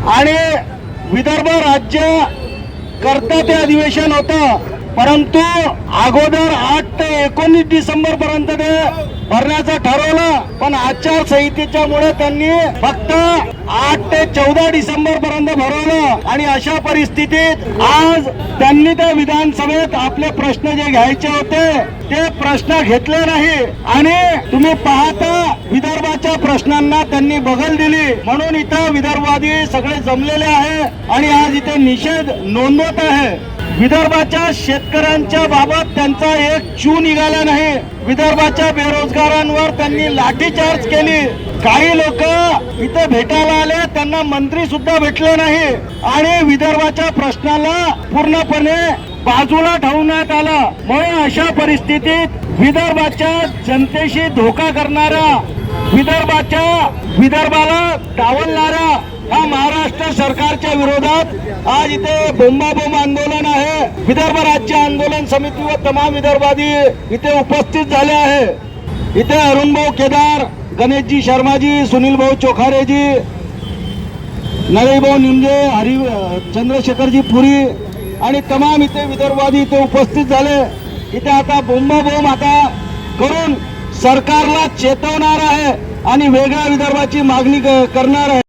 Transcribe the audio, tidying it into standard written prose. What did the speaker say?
आणि विदर्भ राज्य करता ते अधिवेशन होतं, परंतु अगोदर 8 ते 19 डिसेंबर पर्यंत ते भरण्याचं ठरवलं, पण आचारसंहितेच्या मुळे त्यांनी फक्त 8 ते 14 डिसेंबर पर्यंत भरवलं। आणि अशा परिस्थितीत आज त्यांनी त्या विधानसभेत आपले प्रश्न जे घ्यायचे होते ते प्रश्न घेतले नाही आणि तुम्ही पाहता विदर्भाच्या प्रश्नांना त्यांनी बगल दिली, म्हणून इथं विदर्भवादी सगळे जमलेले आहे आणि आज इथे निषेध नोंदवत आहे। विदर्भाच्या शेतकऱ्यांच्या बाबत त्यांचा एक चू निघाला नाही। विदर्भाच्या बेरोजगारांवर त्यांनी लाठीचार्ज केली। काही लोक इथे भेटायला आले, त्यांना मंत्री सुद्धा भेटले नाही आणि विदर्भाच्या प्रश्नाला पूर्णपणे बाजूला ठेवण्यात आलं। म्हणून अशा परिस्थितीत विदर्भाच्या जनतेशी धोका करणारा, विदर्भाला डावलणारा हा महाराष्ट्र सरकारच्या विरोधात आज इथे बोंबाबोंब आंदोलन आहे। विदर्भ राज्य आंदोलन समिती व तमाम विदर्भवादी इथे उपस्थित झाले आहे। इथे अरुण भाऊ केदार, गणेशजी शर्माजी, सुनील भाऊ चोखारेजी, नरेश भाऊ निमजे, चंद्रशेखरजी पुरी आणि तमाम इथे विदर्भवादी इथे उपस्थित झाले। इथे आता बोंबाबोंब आता करून सरकारला चेतवणार आहे आणि वेगळ्या विदर्भाची मागणी करणार आहे।